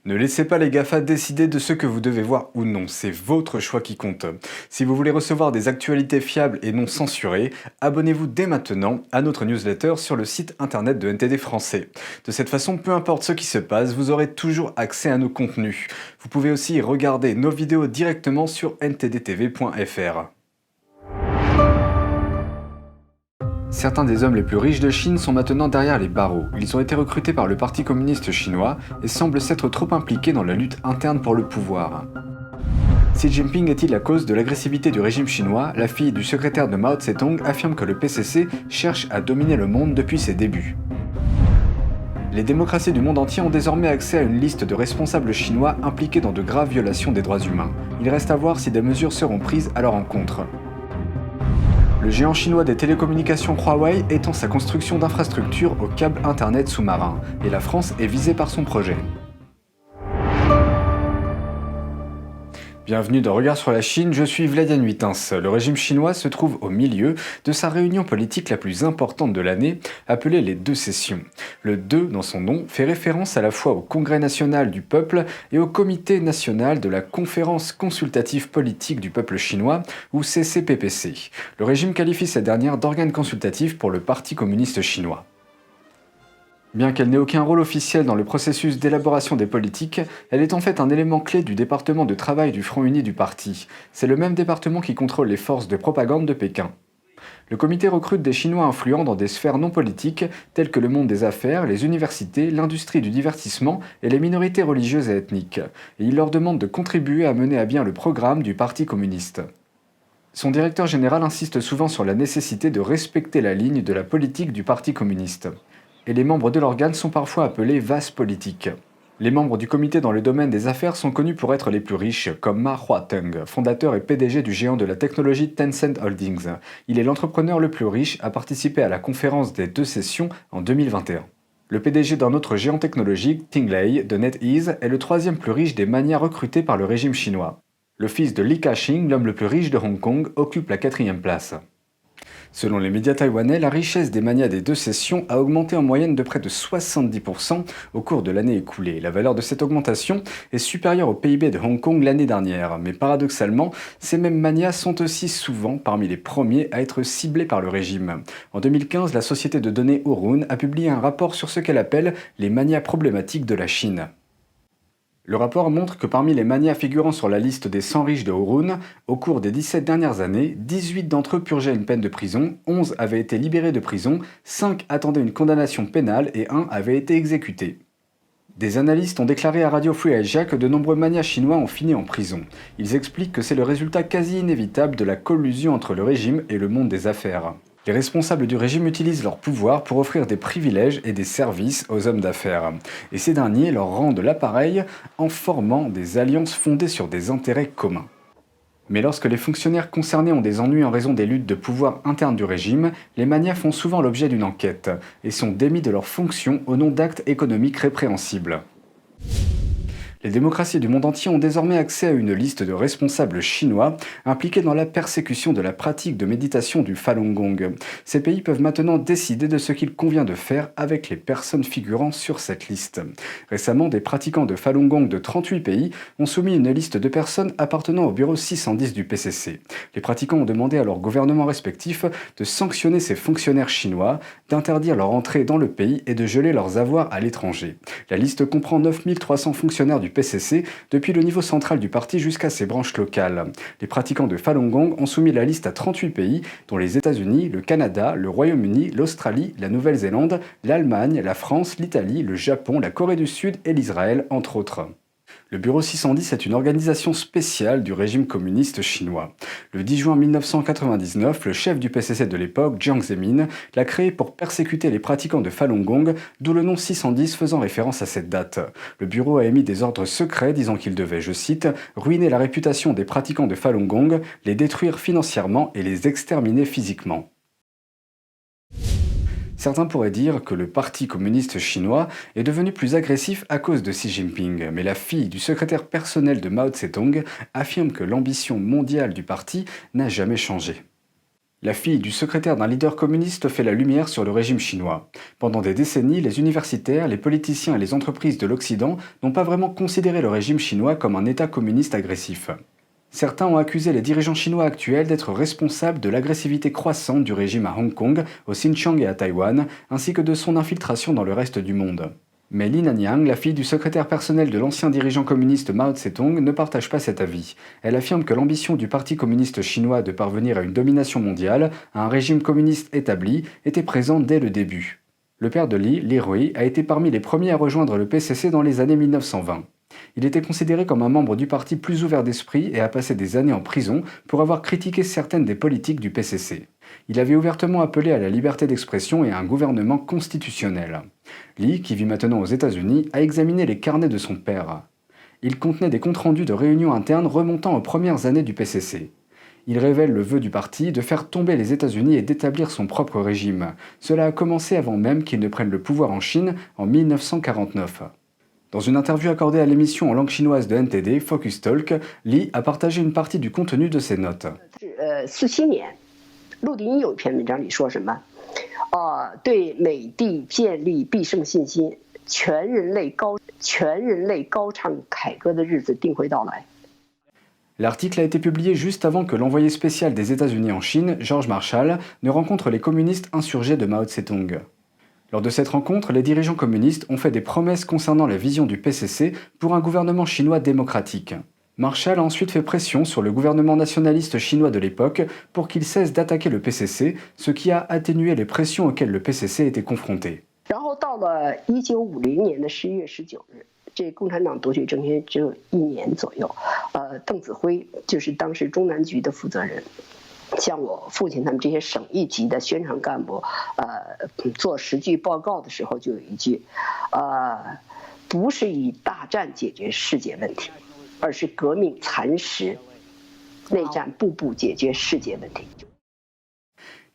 Ne laissez pas les GAFA décider de ce que vous devez voir ou non, c'est votre choix qui compte. Si vous voulez recevoir des actualités fiables et non censurées, abonnez-vous dès maintenant à notre newsletter sur le site internet de NTD français. De cette façon, peu importe ce qui se passe, vous aurez toujours accès à nos contenus. Vous pouvez aussi regarder nos vidéos directement sur ntdtv.fr. Certains des hommes les plus riches de Chine sont maintenant derrière les barreaux. Ils ont été recrutés par le Parti communiste chinois et semblent s'être trop impliqués dans la lutte interne pour le pouvoir. Xi Jinping est-il la cause de l'agressivité du régime chinois? La fille du secrétaire de Mao Tse-tung affirme que le PCC cherche à dominer le monde depuis ses débuts. Les démocraties du monde entier ont désormais accès à une liste de responsables chinois impliqués dans de graves violations des droits humains. Il reste à voir si des mesures seront prises à leur encontre. Le géant chinois des télécommunications Huawei étend sa construction d'infrastructures au câble internet sous-marin, et la France est visée par son projet. Bienvenue dans Regard sur la Chine, je suis Vladian Huitens. Le régime chinois se trouve au milieu de sa réunion politique la plus importante de l'année, appelée les Deux Sessions. Le 2 dans son nom fait référence à la fois au Congrès national du peuple et au Comité national de la Conférence consultative politique du peuple chinois, ou CCPPC. Le régime qualifie cette dernière d'organe consultatif pour le Parti communiste chinois. Bien qu'elle n'ait aucun rôle officiel dans le processus d'élaboration des politiques, elle est en fait un élément clé du département de travail du Front uni du parti. C'est le même département qui contrôle les forces de propagande de Pékin. Le comité recrute des Chinois influents dans des sphères non politiques telles que le monde des affaires, les universités, l'industrie du divertissement et les minorités religieuses et ethniques. Et il leur demande de contribuer à mener à bien le programme du Parti communiste. Son directeur général insiste souvent sur la nécessité de respecter la ligne de la politique du Parti communiste. Et les membres de l'organe sont parfois appelés vases politiques. Les membres du comité dans le domaine des affaires sont connus pour être les plus riches, comme Ma Huateng, fondateur et PDG du géant de la technologie Tencent Holdings. Il est l'entrepreneur le plus riche à participer à la conférence des Deux Sessions en 2021. Le PDG d'un autre géant technologique, Ting Lei, de NetEase, est le troisième plus riche des manias recrutés par le régime chinois. Le fils de Li Ka-shing, l'homme le plus riche de Hong Kong, occupe la quatrième place. Selon les médias taïwanais, la richesse des manias des Deux Sessions a augmenté en moyenne de près de 70% au cours de l'année écoulée. La valeur de cette augmentation est supérieure au PIB de Hong Kong l'année dernière. Mais paradoxalement, ces mêmes manias sont aussi souvent parmi les premiers à être ciblés par le régime. En 2015, la société de données Hurun a publié un rapport sur ce qu'elle appelle les manias problématiques de la Chine. Le rapport montre que parmi les manias figurant sur la liste des 100 riches de Hurun, au cours des 17 dernières années, 18 d'entre eux purgeaient une peine de prison, 11 avaient été libérés de prison, 5 attendaient une condamnation pénale et 1 avait été exécuté. Des analystes ont déclaré à Radio Free Asia que de nombreux manias chinois ont fini en prison. Ils expliquent que c'est le résultat quasi inévitable de la collusion entre le régime et le monde des affaires. Les responsables du régime utilisent leur pouvoir pour offrir des privilèges et des services aux hommes d'affaires. Et ces derniers leur rendent l'appareil en formant des alliances fondées sur des intérêts communs. Mais lorsque les fonctionnaires concernés ont des ennuis en raison des luttes de pouvoir internes du régime, les manias font souvent l'objet d'une enquête et sont démis de leurs fonctions au nom d'actes économiques répréhensibles. Les démocraties du monde entier ont désormais accès à une liste de responsables chinois impliqués dans la persécution de la pratique de méditation du Falun Gong. Ces pays peuvent maintenant décider de ce qu'il convient de faire avec les personnes figurant sur cette liste. Récemment, des pratiquants de Falun Gong de 38 pays ont soumis une liste de personnes appartenant au bureau 610 du PCC. Les pratiquants ont demandé à leurs gouvernements respectifs de sanctionner ces fonctionnaires chinois, d'interdire leur entrée dans le pays et de geler leurs avoirs à l'étranger. La liste comprend 9300 fonctionnaires du PCC, depuis le niveau central du parti jusqu'à ses branches locales. Les pratiquants de Falun Gong ont soumis la liste à 38 pays, dont les États-Unis, le Canada, le Royaume-Uni, l'Australie, la Nouvelle-Zélande, l'Allemagne, la France, l'Italie, le Japon, la Corée du Sud et l'Israël, entre autres. Le Bureau 610 est une organisation spéciale du régime communiste chinois. Le 10 juin 1999, le chef du PCC de l'époque, Jiang Zemin, l'a créé pour persécuter les pratiquants de Falun Gong, d'où le nom 610 faisant référence à cette date. Le bureau a émis des ordres secrets disant qu'il devait, je cite, « ruiner la réputation des pratiquants de Falun Gong, les détruire financièrement et les exterminer physiquement ». Certains pourraient dire que le Parti communiste chinois est devenu plus agressif à cause de Xi Jinping, mais la fille du secrétaire personnel de Mao Tse-tung affirme que l'ambition mondiale du parti n'a jamais changé. La fille du secrétaire d'un leader communiste fait la lumière sur le régime chinois. Pendant des décennies, les universitaires, les politiciens et les entreprises de l'Occident n'ont pas vraiment considéré le régime chinois comme un État communiste agressif. Certains ont accusé les dirigeants chinois actuels d'être responsables de l'agressivité croissante du régime à Hong Kong, au Xinjiang et à Taïwan, ainsi que de son infiltration dans le reste du monde. Mais Li Nanyang, la fille du secrétaire personnel de l'ancien dirigeant communiste Mao Tse-tung, ne partage pas cet avis. Elle affirme que l'ambition du Parti communiste chinois de parvenir à une domination mondiale, à un régime communiste établi, était présente dès le début. Le père de Li, Li Rui, a été parmi les premiers à rejoindre le PCC dans les années 1920. Il était considéré comme un membre du parti plus ouvert d'esprit et a passé des années en prison pour avoir critiqué certaines des politiques du PCC. Il avait ouvertement appelé à la liberté d'expression et à un gouvernement constitutionnel. Li, qui vit maintenant aux États-Unis, a examiné les carnets de son père. Ils contenaient des comptes rendus de réunions internes remontant aux premières années du PCC. Il révèle le vœu du parti de faire tomber les États-Unis et d'établir son propre régime. Cela a commencé avant même qu'il ne prenne le pouvoir en Chine en 1949. Dans une interview accordée à l'émission en langue chinoise de NTD, Focus Talk, Li a partagé une partie du contenu de ses notes. 陆地一有一篇文章里说什么？对美帝建立必胜信心，全人类高唱凯歌的日子定会到来。 L'article a été publié juste avant que l'envoyé spécial des États-Unis en Chine, George Marshall, ne rencontre les communistes insurgés de Mao Tse-tung. Lors de cette rencontre, les dirigeants communistes ont fait des promesses concernant la vision du PCC pour un gouvernement chinois démocratique. Marshall a ensuite fait pression sur le gouvernement nationaliste chinois de l'époque pour qu'il cesse d'attaquer le PCC, ce qui a atténué les pressions auxquelles le PCC était confronté. 然后到了1950年的11月19日，这共产党夺取政权只有1年左右，邓子恢就是当时中南局的负责人。 像我父亲他们这些省一级的宣传干部，做10句报告的时候就有一句，不是以大战解决世界问题，而是革命蚕食，内战步步解决世界问题。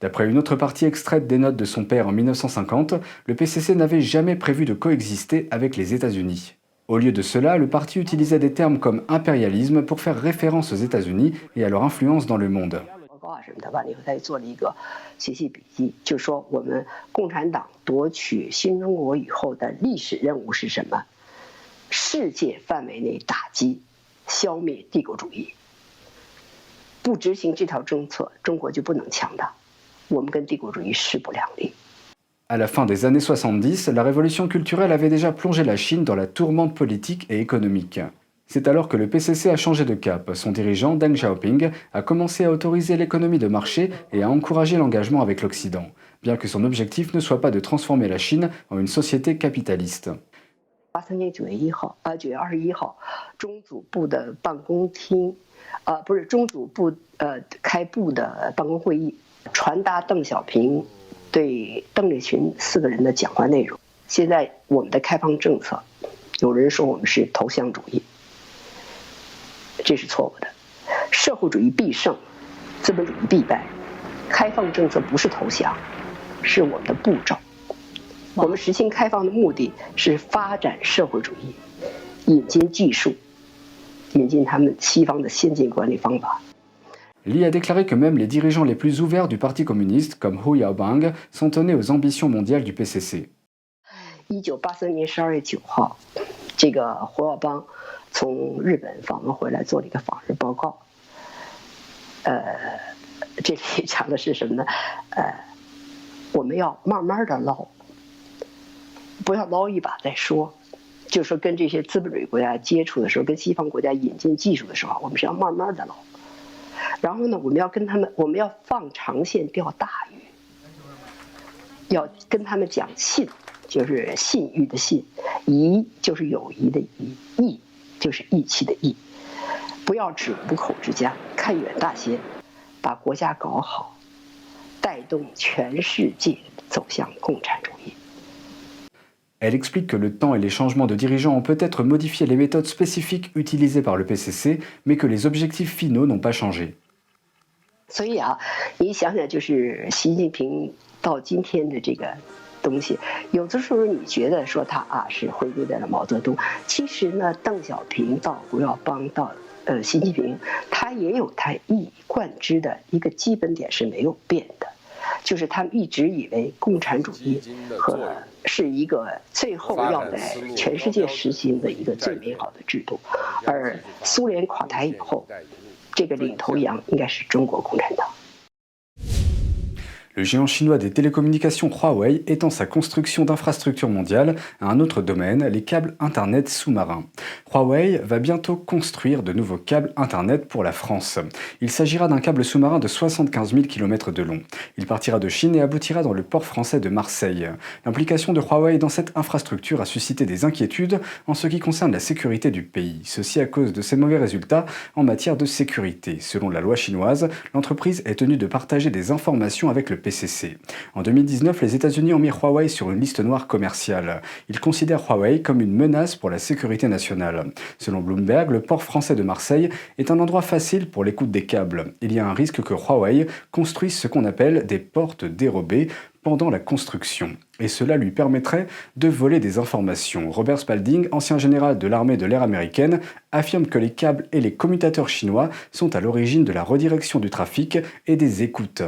D'après une autre partie extraite des notes de son père en 1950, le PCC n'avait jamais prévu de coexister avec les États-Unis. Au lieu de cela, le parti utilisait des termes comme impérialisme pour faire référence aux États-Unis et à leur influence dans le monde. 什么的，完了以后他就做了一个学习笔记，就说我们共产党夺取新中国以后的历史任务是什么？世界范围内打击、消灭帝国主义。不执行这条政策，中国就不能强大，我们跟帝国主义势不两立。 À la fin des années 70, la révolution culturelle avait déjà plongé la Chine dans la tourmente politique et économique. C'est alors que le PCC a changé de cap. Son dirigeant, Deng Xiaoping, a commencé à autoriser l'économie de marché et à encourager l'engagement avec l'Occident, bien que son objectif ne soit pas de transformer la Chine en une société capitaliste. 83年9月21号，中组部的办公厅，不是中组部开部的办公会议，传达邓小平对邓丽群4个人的讲话内容。现在我们的开放政策，有人说我们是投降主义。 这是错误的，社会主义必胜，资本主义必败。开放政策不是投降，是我们的步骤。我们实行开放的目的是发展社会主义，引进技术，引进他们西方的先进管理方法。 Li a déclaré que même les dirigeants les plus ouverts du Parti communiste, comme Hu Yaobang, s'en tenaient aux ambitions mondiales du PCC. 1983年12月9号，这个胡耀邦 从日本访问回来，做了一个访日报告。这里讲的是什么呢？我们要慢慢的捞，不要捞一把再说。就说跟这些资本主义国家接触的时候，跟西方国家引进技术的时候，我们是要慢慢的捞。然后呢，我们要跟他们，我们要放长线钓大鱼，要跟他们讲信，就是信誉的信，谊就是友谊的谊，义 就是义气的义，不要只五口之家，看远大些，把国家搞好，带动全世界走向共产主义。 Elle explique que le temps et les changements de dirigeants ont peut-être modifié les méthodes spécifiques utilisées par le PCC, mais que les objectifs finaux n'ont pas changé. 所以你想想，就是习近平到今天的这个 东西，有的时候你觉得说他是回归在了毛泽东，其实呢，邓小平到胡耀邦到习近平他也有他一以贯之的一个基本点是没有变的，就是他们一直以为共产主义是一个最后要在全世界实行的一个最美好的制度，而苏联垮台以后，这个领头羊应该是中国共产党。Le géant chinois des télécommunications Huawei étend sa construction d'infrastructures mondiales à un autre domaine, les câbles Internet sous-marins. Huawei va bientôt construire de nouveaux câbles Internet pour la France. Il s'agira d'un câble sous-marin de 75 000 km de long. Il partira de Chine et aboutira dans le port français de Marseille. L'implication de Huawei dans cette infrastructure a suscité des inquiétudes en ce qui concerne la sécurité du pays. Ceci à cause de ses mauvais résultats en matière de sécurité. Selon la loi chinoise, l'entreprise est tenue de partager des informations avec le PCC. En 2019, les États-Unis ont mis Huawei sur une liste noire commerciale. Ils considèrent Huawei comme une menace pour la sécurité nationale. Selon Bloomberg, le port français de Marseille est un endroit facile pour l'écoute des câbles. Il y a un risque que Huawei construise ce qu'on appelle des portes dérobées pendant la construction. Et cela lui permettrait de voler des informations. Robert Spalding, ancien général de l'armée de l'air américaine, affirme que les câbles et les commutateurs chinois sont à l'origine de la redirection du trafic et des écoutes.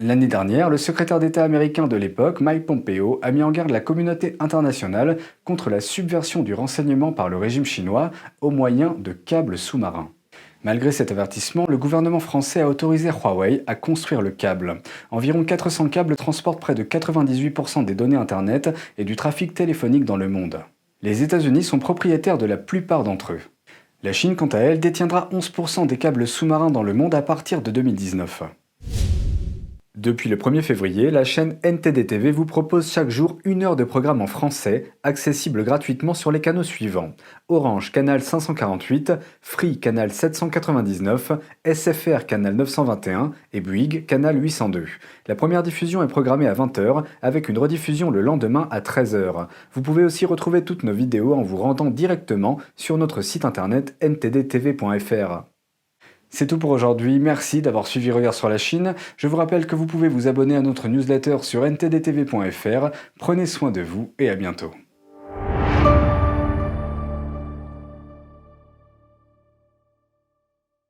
L'année dernière, le secrétaire d'État américain de l'époque, Mike Pompeo, a mis en garde la communauté internationale contre la subversion du renseignement par le régime chinois au moyen de câbles sous-marins. Malgré cet avertissement, le gouvernement français a autorisé Huawei à construire le câble. Environ 400 câbles transportent près de 98% des données Internet et du trafic téléphonique dans le monde. Les États-Unis sont propriétaires de la plupart d'entre eux. La Chine, quant à elle, détiendra 11% des câbles sous-marins dans le monde à partir de 2019. Depuis le 1er février, la chaîne NTD TV vous propose chaque jour 1 heure de programme en français, accessible gratuitement sur les canaux suivants: Orange, canal 548, Free, canal 799, SFR, canal 921 et Bouygues, canal 802. La première diffusion est programmée à 20h, avec une rediffusion le lendemain à 13h. Vous pouvez aussi retrouver toutes nos vidéos en vous rendant directement sur notre site internet ntdtv.fr. C'est tout pour aujourd'hui, merci d'avoir suivi Regard sur la Chine. Je vous rappelle que vous pouvez vous abonner à notre newsletter sur ntdtv.fr. Prenez soin de vous et à bientôt.